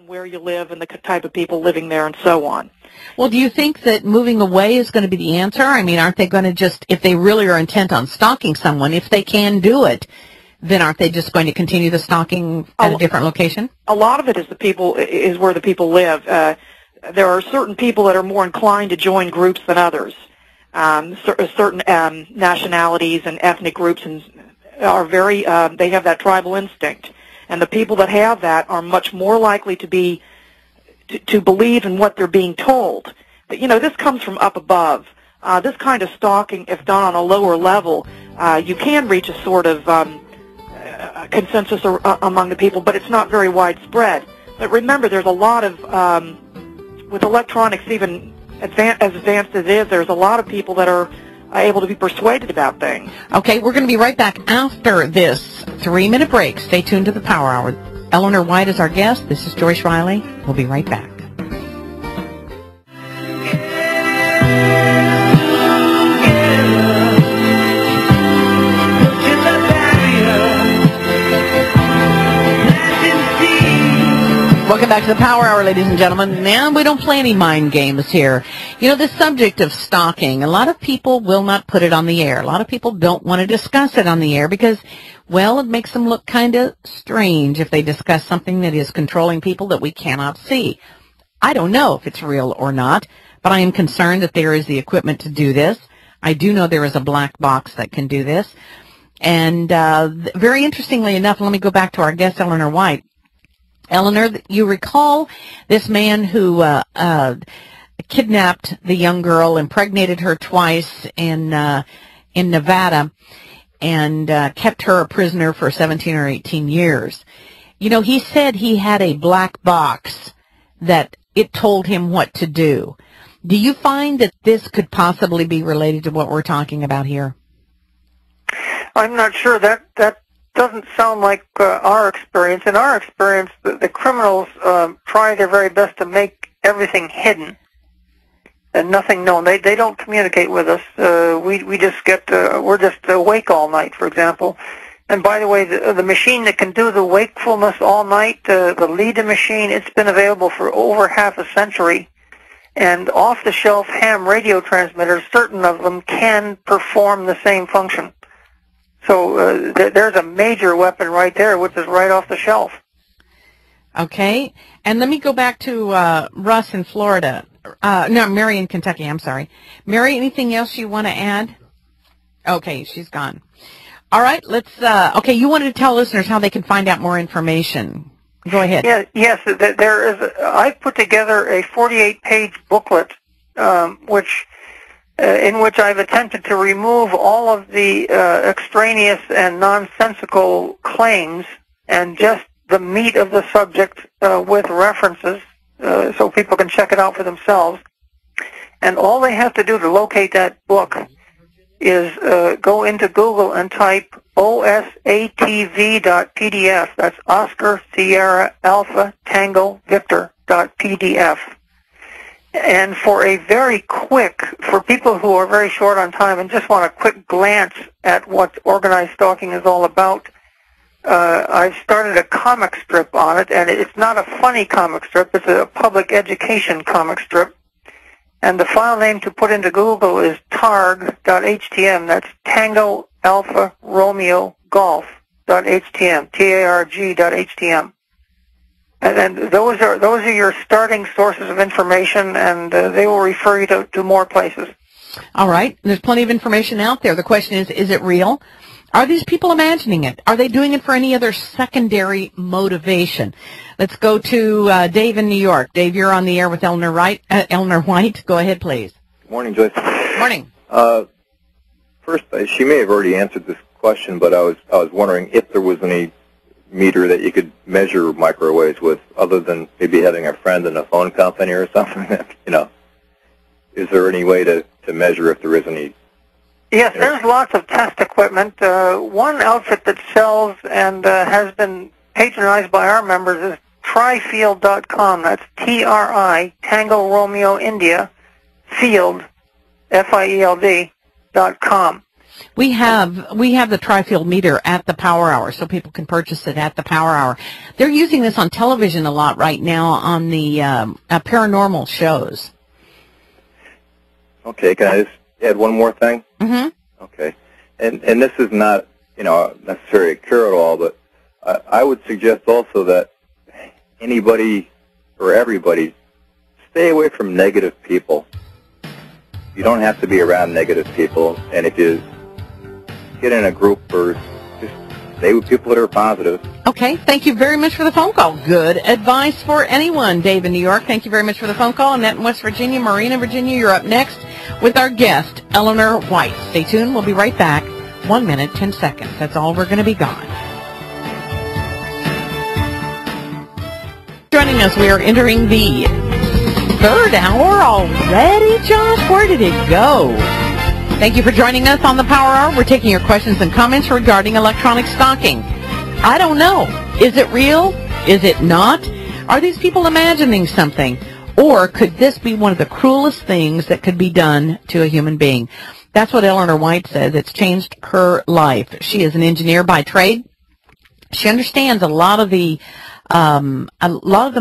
where you live and the type of people living there and so on. Well, do you think that moving away is going to be the answer? I mean, aren't they going to just, if they really are intent on stalking someone, if they can do it, then aren't they just going to continue the stalking at a different location? A lot of it is where the people live. There are certain people that are more inclined to join groups than others. Certain nationalities and ethnic groups are very, they have that tribal instinct. And the people that have that are much more likely to believe in what they're being told. But, this comes from up above. This kind of stalking, if done on a lower level, you can reach a sort of consensus among the people, but it's not very widespread. But remember, there's a lot of, with electronics even as advanced as it is, there's a lot of people that are able to be persuaded about things. Okay, we're going to be right back after this 3-minute break. Stay tuned to the Power Hour. Eleanor White is our guest. This is Joyce Riley. We'll be right back. Welcome back to the Power Hour, ladies and gentlemen. Now, we don't play any mind games here. This subject of stalking, a lot of people will not put it on the air. A lot of people don't want to discuss it on the air because, well, it makes them look kind of strange if they discuss something that is controlling people that we cannot see. I don't know if it's real or not, but I am concerned that there is the equipment to do this. I do know there is a black box that can do this. And very interestingly enough, let me go back to our guest, Eleanor White. Eleanor, you recall this man who kidnapped the young girl, impregnated her twice in Nevada, and kept her a prisoner for 17 or 18 years. He said he had a black box that it told him what to do. Do you find that this could possibly be related to what we're talking about here? I'm not sure. That doesn't sound like our experience. In our experience, the criminals try their very best to make everything hidden and nothing known. They don't communicate with us. We just we're just awake all night, for example. And by the way, the machine that can do the wakefulness all night, the Leda machine, it's been available for over half a century. And off-the-shelf ham radio transmitters, certain of them can perform the same function. So there's a major weapon right there, which is right off the shelf. Okay. And let me go back to Russ in Florida. No, Mary in Kentucky, I'm sorry. Mary, anything else you want to add? Okay, she's gone. All right, let's, okay, you wanted to tell listeners how they can find out more information. Go ahead. Yeah, yes, there is. I've put together a 48-page booklet, in which I've attempted to remove all of the extraneous and nonsensical claims and just the meat of the subject with references so people can check it out for themselves. And all they have to do to locate that book is go into Google and type osatv.pdf. That's Oscar Sierra Alpha Tango Victor.pdf. And for people who are very short on time and just want a quick glance at what organized stalking is all about, I've started a comic strip on it, and it's not a funny comic strip, it's a public education comic strip. And the file name to put into Google is targ.htm. That's Tango Alpha Romeo Golf.htm, targ.htm. And those are your starting sources of information, and they will refer you to more places. All right. There's plenty of information out there. The question is it real? Are these people imagining it? Are they doing it for any other secondary motivation? Let's go to Dave in New York. Dave, you're on the air with Eleanor White. Go ahead, please. Good morning, Joyce. Morning. First, she may have already answered this question, but I was wondering if there was any meter that you could measure microwaves with, other than maybe having a friend in a phone company or something. Is there any way to measure if there is any? Yes, there's lots of test equipment. One outfit that sells and has been patronized by our members is trifield.com. That's T-R-I, Tango Romeo India, Field, F-I-E-L-D.com. We have the tri-field meter at the Power Hour, so people can purchase it at the Power Hour. They're using this on television a lot right now on the paranormal shows. Okay, can I just add one more thing? Mm-hmm. Okay, and this is not necessarily a cure-all, but I would suggest also that anybody or everybody stay away from negative people. You don't have to be around negative people, and if you get in a group or just stay with people that are positive. Okay, thank you very much for the phone call. Good advice for anyone. Dave in New York, thank you very much for the phone call. Annette in West Virginia, Maureen in Virginia, you're up next with our guest, Eleanor White. Stay tuned. We'll be right back. 1 minute, 10 seconds. That's all we're going to be gone. Joining us, we are entering the third hour already, Josh. Where did it go? Thank you for joining us on the Power Hour. We're taking your questions and comments regarding electronic stalking. I don't know. Is it real? Is it not? Are these people imagining something? Or could this be one of the cruelest things that could be done to a human being? That's what Eleanor White says. It's changed her life. She is an engineer by trade. She understands a lot of the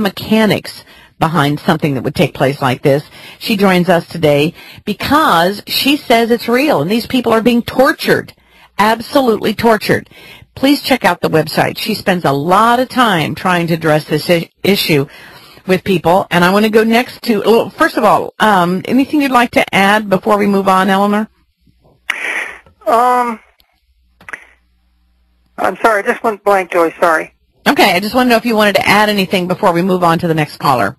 mechanics behind something that would take place like this. She joins us today because she says it's real and these people are being tortured, absolutely tortured. Please check out the website. She spends a lot of time trying to address this issue with people. And I want to go next to, well, first of all, anything you'd like to add before we move on, Eleanor? I'm sorry, I just went blank, Joy, sorry. Okay, I just want to know if you wanted to add anything before we move on to the next caller.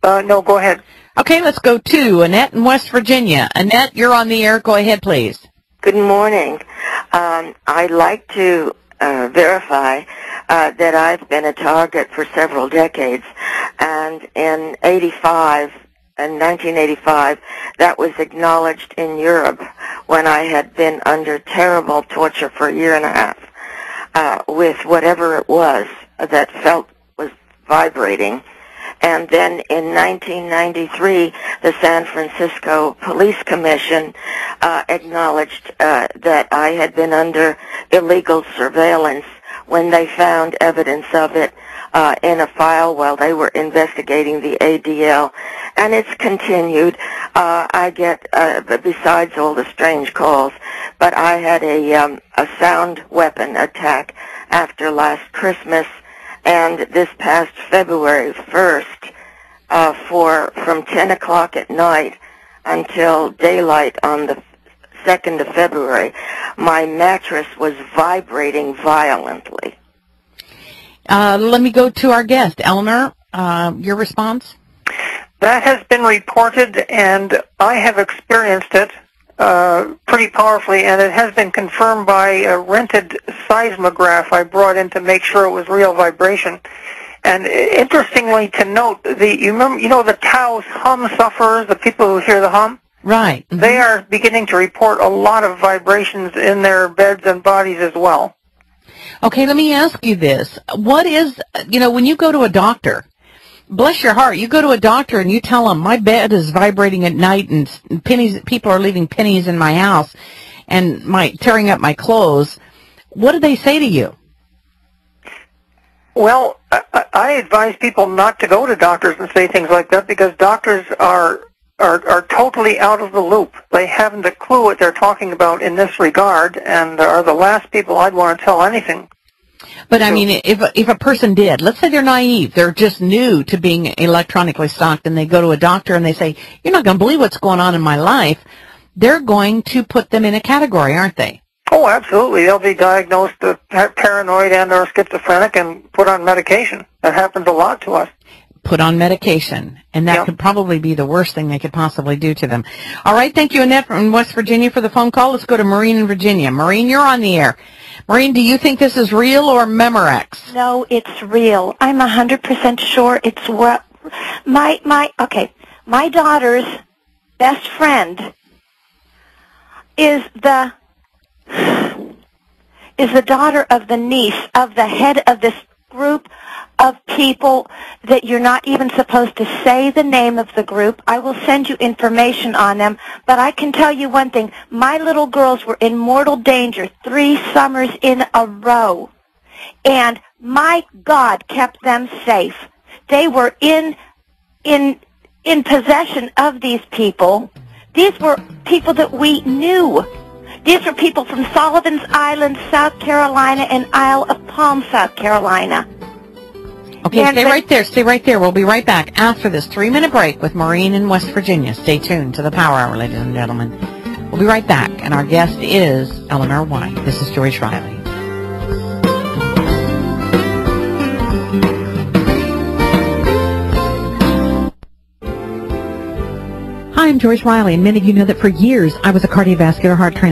No, go ahead. Okay, let's go to Annette in West Virginia. Annette, you're on the air. Go ahead, please. Good morning. I'd like to verify that I've been a target for several decades, and in 1985, that was acknowledged in Europe when I had been under terrible torture for a year and a half with whatever it was that was vibrating. And then in 1993, the San Francisco Police Commission acknowledged that I had been under illegal surveillance when they found evidence of it in a file while they were investigating the ADL. And it's continued. I get, besides all the strange calls, but I had a sound weapon attack after last Christmas. And this past February 1st, from 10 o'clock at night until daylight on the 2nd of February, my mattress was vibrating violently. Let me go to our guest. Eleanor, your response? That has been reported, and I have experienced it pretty powerfully, and it has been confirmed by a rented seismograph I brought in to make sure it was real vibration. And interestingly to note, you know the Taos hum sufferers, the people who hear the hum? Right. Mm-hmm. They are beginning to report a lot of vibrations in their beds and bodies as well. Okay, let me ask you this. What is, when you go to a doctor, bless your heart, you go to a doctor and you tell them, my bed is vibrating at night and people are leaving pennies in my house and tearing up my clothes. What do they say to you? Well, I advise people not to go to doctors and say things like that because doctors are totally out of the loop. They haven't a clue what they're talking about in this regard and are the last people I'd want to tell anything. But I mean, if a person did, let's say they're naive, they're just new to being electronically stalked, and they go to a doctor and they say, you're not going to believe what's going on in my life, they're going to put them in a category, aren't they? Oh, absolutely. They'll be diagnosed paranoid and or schizophrenic and put on medication. That happens a lot to us. Put on medication, and that could probably be the worst thing they could possibly do to them. All right, thank you, Annette from West Virginia, for the phone call. Let's go to Maureen in Virginia. Maureen, you're on the air. Maureen, do you think this is real or Memorex? No, it's real. I'm 100% sure it's what my daughter's best friend is the daughter of the niece of the head of this group of people that you're not even supposed to say the name of the group. I will send you information on them, but I can tell you one thing. My little girls were in mortal danger 3 summers in a row, and my God kept them safe. They were in possession of these people. These were people that we knew. These were people from Sullivan's Island, South Carolina, and Isle of Palm, South Carolina. Okay, stay right there. Stay right there. We'll be right back after this 3-minute break with Maureen in West Virginia. Stay tuned to the Power Hour, ladies and gentlemen. We'll be right back, and our guest is Eleanor White. This is Joyce Riley. Hi, I'm Joyce Riley, and many of you know that for years I was a cardiovascular heart transplant